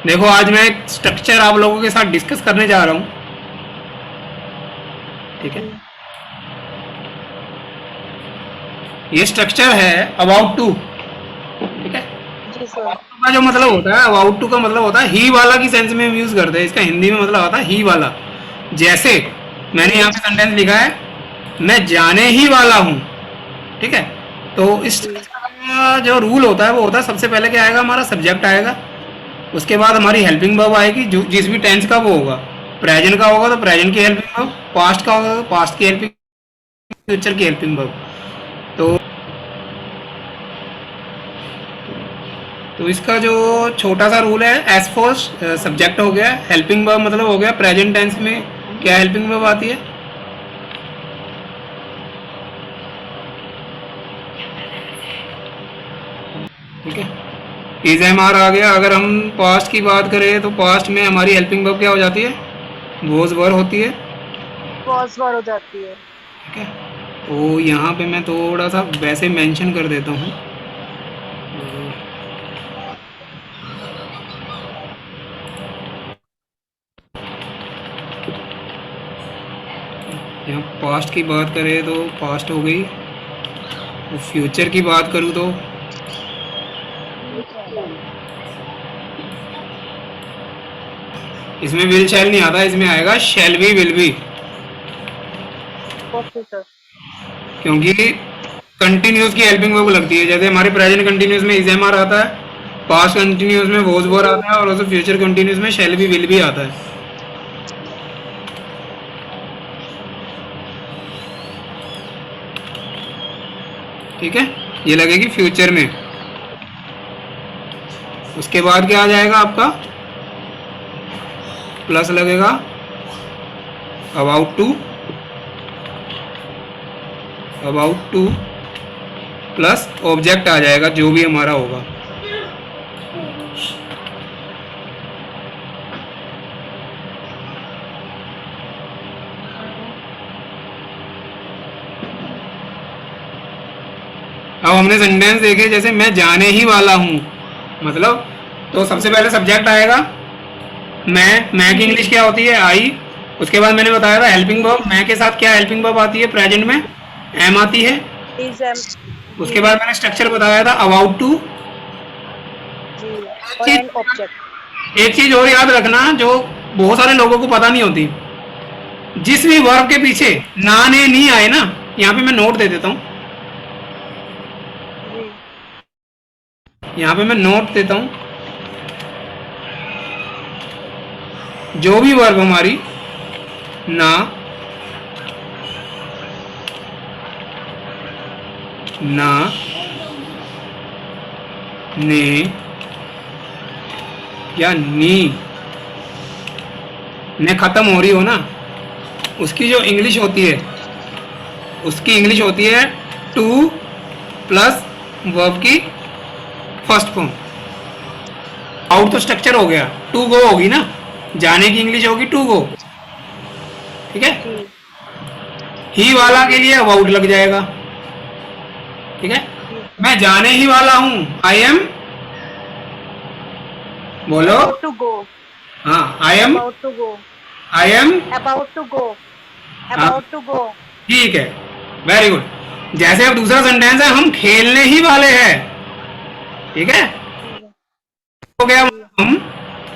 देखो आज मैं एक स्ट्रक्चर आप लोगों के साथ डिस्कस करने जा रहा हूँ, ठीक है। जी ये स्ट्रक्चर है अबाउट टू, ठीक है। जी सर। का जो मतलब होता है, अबाउट टू का मतलब होता है ही वाला की सेंस में हम यूज करते हैं। इसका हिंदी में मतलब आता है ही वाला। जैसे मैंने जी यहाँ पे सेंटेंस लिखा है, मैं जाने ही वाला हूँ, ठीक है। तो इस जी का जो रूल होता है वो होता है, सबसे पहले क्या आएगा, हमारा सब्जेक्ट आएगा। उसके बाद हमारी हेल्पिंग वर्ब आएगी, जो जिस भी टेंस का वो होगा। प्रेजेंट का होगा तो प्रेजेंट की हेल्पिंग वर्ब, पास्ट का होगा तो पास्ट की हेल्पिंग, फ्यूचर की हेल्पिंग वर्ब। तो इसका जो छोटा सा रूल है, एस फोर सब्जेक्ट हो गया, हेल्पिंग वर्ब मतलब हो गया प्रेजेंट टेंस में क्या हेल्पिंग वर्ब आती है। ठीक है, इज एम आर आ गया। अगर हम पास्ट की बात करें तो पास्ट में हमारी हेल्पिंग वर्ब क्या हो जाती है, वोज वर होती है, पॉज बार हो जाती है। ठीक है। तो यहाँ पे मैं थोड़ा सा वैसे मेंशन कर देता हूँ। यहाँ पास्ट की बात करें तो पास्ट हो गई, और फ्यूचर की बात करूँ तो इसमें विल शैल नहीं आता, इसमें आएगा shall be will be. Okay sir. क्योंकि कंटिन्यूस की हेल्पिंग वर्ब लगती है। जैसे हमारे प्रेजेंट कंटिन्यूस में इज एम आर आता है, पास्ट कंटिन्यूस में वोज वर आता है, और उससे फ्यूचर कंटिन्यूस में शैल बी विल बी आता है, ठीक है। ये लगेगी फ्यूचर में। उसके बाद क्या आ जाएगा आपका, प्लस लगेगा about to, about to plus object आ जाएगा जो भी हमारा होगा। अब हमने सेंटेंस देखे, जैसे मैं जाने ही वाला हूँ, मतलब तो सबसे पहले सब्जेक्ट आएगा मैं की इंग्लिश क्या होती है, आई। उसके बाद मैंने बताया था हेल्पिंग वर्ब, मैं के साथ क्या हेल्पिंग वर्ब आती है प्रेजेंट में, एम आती है। Is M. जी उसके बाद मैंने स्ट्रक्चर बताया था अबाउट टू। जी। एक और चीज एन ऑब्जेक्ट। एक चीज और याद रखना जो बहुत सारे लोगों को पता नहीं होती, जिस भी वर्ब के पीछे ना ने नहीं आए ना, यहाँ पे मैं नोट दे देता हूँ, जी यहाँ पे मैं नोट देता हूँ। जो भी वर्ब हमारी ना, ना, ने या नी ने खत्म हो रही हो ना, उसकी जो इंग्लिश होती है, उसकी इंग्लिश होती है टू प्लस वर्ब की फर्स्ट फॉर्म। आउट तो स्ट्रक्चर हो गया, टू गो होगी ना, जाने की इंग्लिश होगी टू गो, ठीक है। जी ही वाला के लिए अबाउट लग जाएगा, ठीक है। जी सर। मैं जाने ही वाला हूं, आई एम, बोलो। About to go. हाँ, I am, about to go. I am. About to go. हाँ, अबाउट टू गो। ठीक है, वेरी गुड। जैसे अब दूसरा सेंटेंस है, हम खेलने ही वाले हैं, ठीक है। जी हो गया जी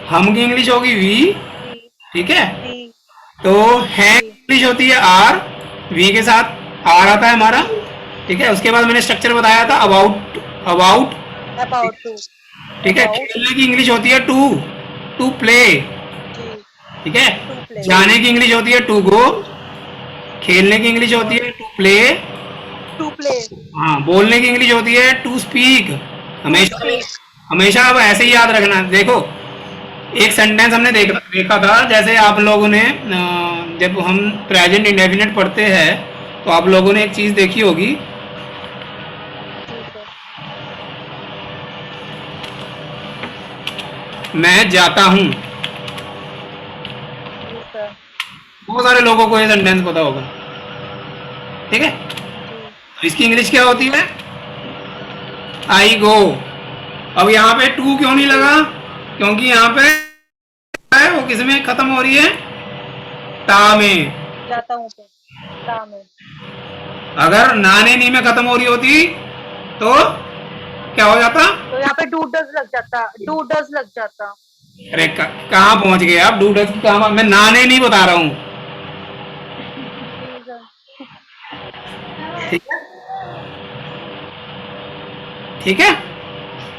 हम की इंग्लिश होगी वी, जी ठीक है। जी तो है जी इंग्लिश होती है आर, वी के साथ आर आता है हमारा, ठीक है। उसके बाद मैंने स्ट्रक्चर बताया था अबाउट, अबाउट, अबाउट टू। ठीक है। अबाउट। खेलने की इंग्लिश होती है टू, टू प्ले, जी। ठीक है। To play. जाने की इंग्लिश होती है टू गो, खेलने की इंग्लिश होती है टू प्ले, टू प्ले। हाँ, बोलने की इंग्लिश होती है टू स्पीक। टू हमेशा स्पीक। हमेशा अब ऐसे ही याद रखना। देखो, एक सेंटेंस हमने देखा था, जैसे आप लोगों ने जब हम प्रेजेंट इंडेफिनिट पढ़ते हैं तो आप लोगों ने एक चीज देखी होगी, जी सर। मैं जाता हूं। जी सर। बहुत सारे लोगों को ये सेंटेंस पता होगा, ठीक है। जी इसकी इंग्लिश क्या होती है, आई गो। अब यहाँ पे टू क्यों नहीं लगा, क्योंकि यहाँ पे है वो किस में खत्म हो रही है, ता में। जाता हूँ पे, ता में। अगर नाने नी में खत्म हो रही होती तो क्या हो जाता? तो यहाँ पे डू डज लग जाता, डू डज लग जाता। अरे कहाँ पहुंच गए आप? डूडस की कहाँ? मैं नाने नहीं बता रहा हूँ। जी सर। ठीक है, ठीक है।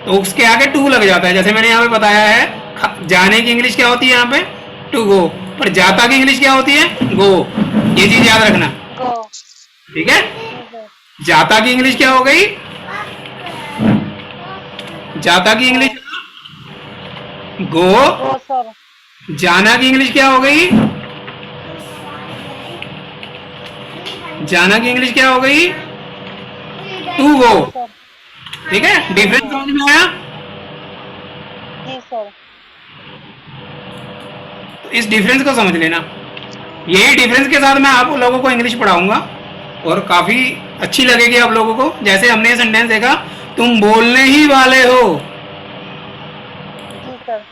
तो उसके आगे टू लग जाता है, जैसे मैंने यहाँ पे बताया है। जाने की इंग्लिश क्या होती है यहाँ पे? To go. पर जाता की इंग्लिश क्या होती है? गो। ये चीज याद रखना, गो। ठीक है। जी सर। जाता की इंग्लिश क्या हो गई? जाता की इंग्लिश गो। Go sir. जाना की इंग्लिश क्या हो गई? जाना की इंग्लिश क्या हो गई? To go. Go sir. ठीक है, डिफरेंस समझ में आया? जी सर। तो इस डिफरेंस को समझ लेना। यही डिफरेंस के साथ मैं आप लोगों को इंग्लिश पढ़ाऊंगा और काफी अच्छी लगेगी आप लोगों को। जैसे हमने ये सेंटेंस देखा, तुम बोलने ही वाले हो, जी सर।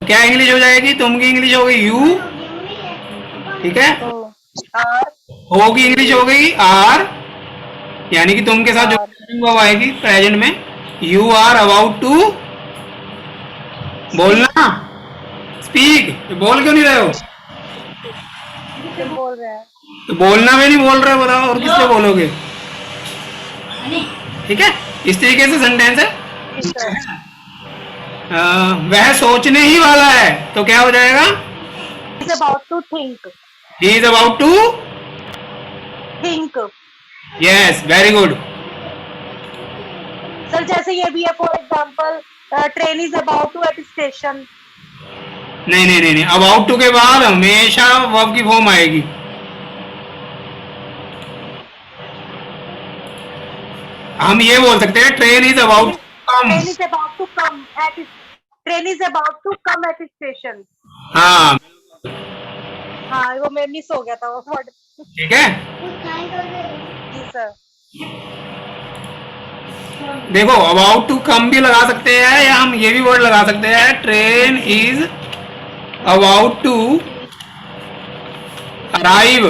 क्या इंग्लिश हो जाएगी? तुम की इंग्लिश हो गई यू, ठीक है। टू। आर। हो की इंग्लिश हो गई आर, यानी कि तुम के साथ जो वर्ब आएगी प्रेजेंट में, यू आर अबाउट टू बोलना, स्पीक। बोल क्यों नहीं रहे हो? बोल रहे हैं। तो बोलना में नहीं बोल रहे हो, बताओ और किससे बोलोगे? ठीक है, इस तरीके से सेंटेंस है। जी सर। वह सोचने ही वाला है, तो क्या हो जाएगा? Is about to think. He is about to think. Yes, very good. Sir जैसे ये भी है, for example train is about to at station. नहीं नहीं नहीं नहीं, अबाउट टू के बाद हमेशा वर्ब की फॉर्म आएगी। हम ये बोल सकते हैं train is about come. Train is about to come at, train is about to come at station. हाँ, हाँ वो मैं मिस हो गया था वो वर्ड। ठीक है। जी सर। देखो, अबाउट टू कम भी लगा सकते हैं या हम ये भी वर्ड लगा सकते हैं, train is about to arrive.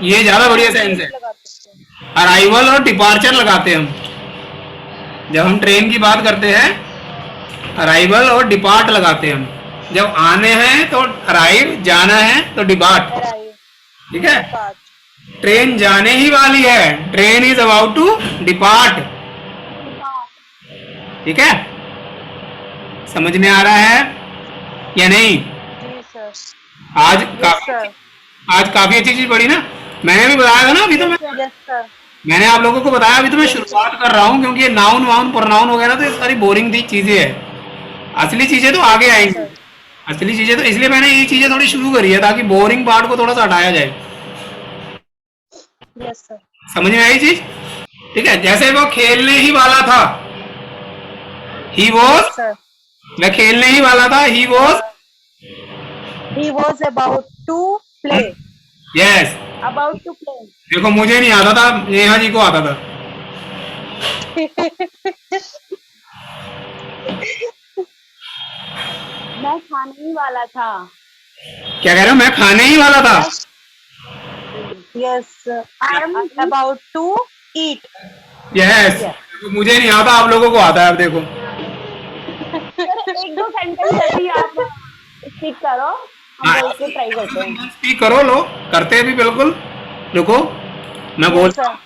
ये ज्यादा बढ़िया सेंस है। अराइवल और डिपार्चर लगाते हैं हम जब हम ट्रेन की बात करते हैं। अराइवल और डिपार्ट लगाते हैं हम। जब आने हैं तो अराइव, जाना है तो डिपार्ट, ठीक है। ट्रेन जाने ही वाली है, train is about to depart, ठीक है। समझ में आ रहा है या नहीं? जी सर। आज काफी अच्छी चीज पढ़ी ना। मैंने भी बताया था ना अभी, तो मैंने आप लोगों को बताया, अभी तो मैं शुरुआत कर रहा हूँ, क्योंकि ये नाउन वाउन प्रोनाउन वगैरह तो ये सारी बोरिंग दी चीजें है। असली चीजें तो आगे आएंगी। असली चीजें तो इसलिए मैंने ये चीजें थोड़ी शुरू करी है, ताकि बोरिंग पार्ट को थोड़ा सा हटाया जाए। Yes sir. समझ में आई चीज? ठीक है, जैसे वो खेलने ही वाला था, ही वॉज, मैं खेलने ही वाला था, he was about to play. Yes, about to play. देखो मुझे नहीं आता था, नेहा जी को आता था। मैं खाने ही वाला था। क्या कह रहे हो? मैं खाने ही वाला था। Yes, I am about to eat. Yes, मुझे नहीं आता, आप लोगों को आता है। अब देखो, एक दो सेंटेंस ऐसे ही आप स्पीक करो, हम बोल के ट्राई करते हैं। स्पीक करो, लो करते हैं भी, बिल्कुल। रुको मैं बोलता हूँ।